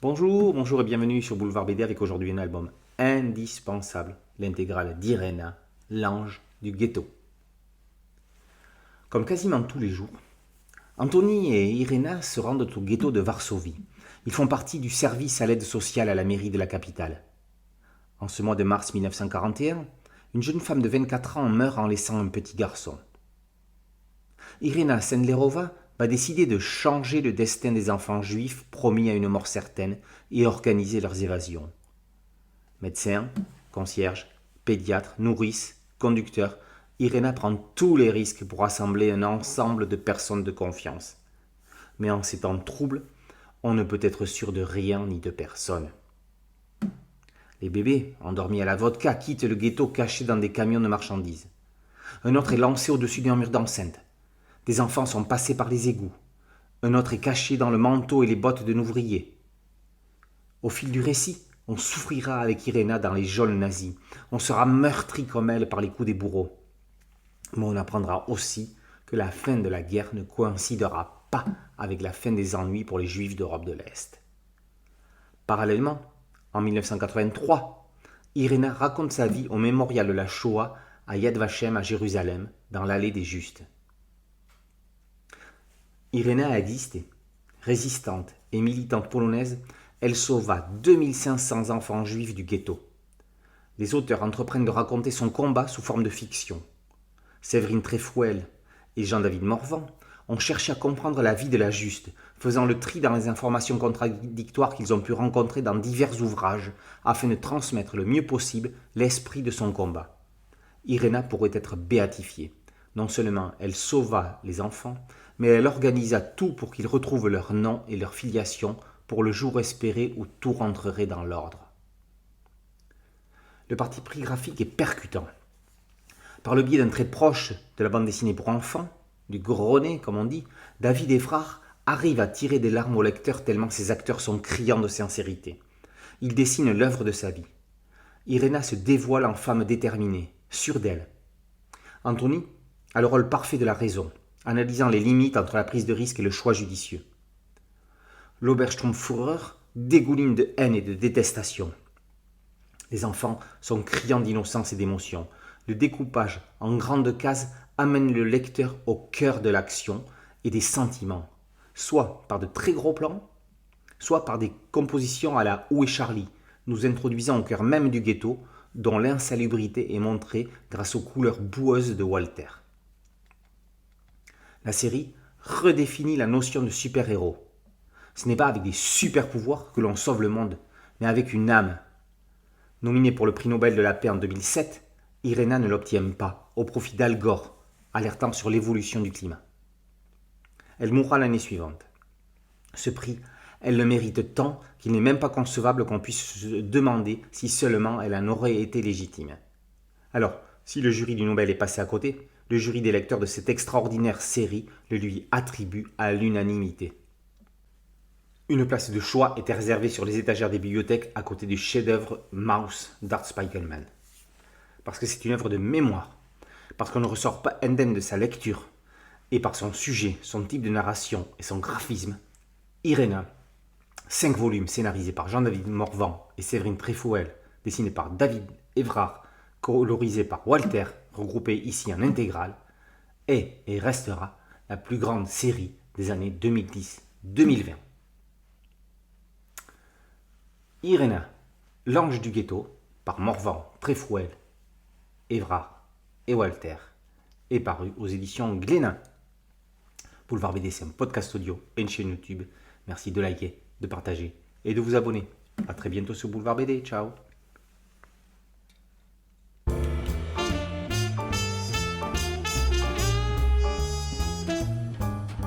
Bonjour et bienvenue sur Boulevard BD avec aujourd'hui un album indispensable, l'intégrale d'Irena, l'ange du ghetto. Comme quasiment tous les jours, Anthony et Irena se rendent au ghetto de Varsovie. Ils font partie du service à l'aide sociale à la mairie de la capitale. En ce mois de mars 1941, une jeune femme de 24 ans meurt en laissant un petit garçon. Irena Sendlerova va décider de changer le destin des enfants juifs promis à une mort certaine et organiser leurs évasions. Médecin, concierge, pédiatre, nourrice, conducteur, Irena prend tous les risques pour assembler un ensemble de personnes de confiance. Mais en ces temps troubles, on ne peut être sûr de rien ni de personne. Les bébés, endormis à la vodka, quittent le ghetto cachés dans des camions de marchandises. Un autre est lancé au-dessus d'un mur d'enceinte. Des enfants sont passés par les égouts. Un autre est caché dans le manteau et les bottes d'un ouvrier. Au fil du récit, on souffrira avec Irena dans les geôles nazies. On sera meurtri comme elle par les coups des bourreaux. Mais on apprendra aussi que la fin de la guerre ne coïncidera pas avec la fin des ennuis pour les Juifs d'Europe de l'Est. Parallèlement, en 1983, Irena raconte sa vie au mémorial de la Shoah à Yad Vashem à Jérusalem, dans l'allée des Justes. Irena a existé. Résistante et militante polonaise, elle sauva 2500 enfants juifs du ghetto. Les auteurs entreprennent de raconter son combat sous forme de fiction. Séverine Trefouel et Jean-David Morvan ont cherché à comprendre la vie de la Juste, faisant le tri dans les informations contradictoires qu'ils ont pu rencontrer dans divers ouvrages, afin de transmettre le mieux possible l'esprit de son combat. Irena pourrait être béatifiée. Non seulement elle sauva les enfants, mais elle organisa tout pour qu'ils retrouvent leur nom et leur filiation pour le jour espéré où tout rentrerait dans l'ordre. Le parti pris graphique est percutant. Par le biais d'un trait proche de la bande dessinée pour enfants, du gros nez comme on dit, David Evrard arrive à tirer des larmes au lecteur tellement ses acteurs sont criants de sincérité. Il dessine l'œuvre de sa vie. Irena se dévoile en femme déterminée, sûre d'elle. Anthony a le rôle parfait de la raison, analysant les limites entre la prise de risque et le choix judicieux. L'Obersturmführer dégouline de haine et de détestation. Les enfants sont criants d'innocence et d'émotion. Le découpage en grandes cases amène le lecteur au cœur de l'action et des sentiments, soit par de très gros plans, soit par des compositions à la Où est Charlie, nous introduisant au cœur même du ghetto, dont l'insalubrité est montrée grâce aux couleurs boueuses de Walter. La série redéfinit la notion de super-héros. Ce n'est pas avec des super-pouvoirs que l'on sauve le monde, mais avec une âme. Nominée pour le prix Nobel de la paix en 2007, Irena ne l'obtient pas, au profit d'Al Gore, alertant sur l'évolution du climat. Elle mourra l'année suivante. Ce prix, elle le mérite tant qu'il n'est même pas concevable qu'on puisse se demander si seulement elle en aurait été légitime. Alors, si le jury du Nobel est passé à côté, le jury des lecteurs de cette extraordinaire série le lui attribue à l'unanimité. Une place de choix était réservée sur les étagères des bibliothèques à côté du chef-d'œuvre Maus d'Art Spiegelman. Parce que c'est une œuvre de mémoire, parce qu'on ne ressort pas indemne de sa lecture, et par son sujet, son type de narration et son graphisme, Irena, 5 volumes scénarisés par Jean-David Morvan et Séverine Trefouel, dessinés par David Evrard, colorisés par Walter, regroupés ici en intégrale, est et restera la plus grande série des années 2010-2020. Irena, l'ange du ghetto, par Morvan, Trefouel, Evrard et Walter, est paru aux éditions Glénat. Boulevard BD, c'est un podcast audio et une chaîne YouTube. Merci de liker, de partager et de vous abonner. A très bientôt sur Boulevard BD. Ciao.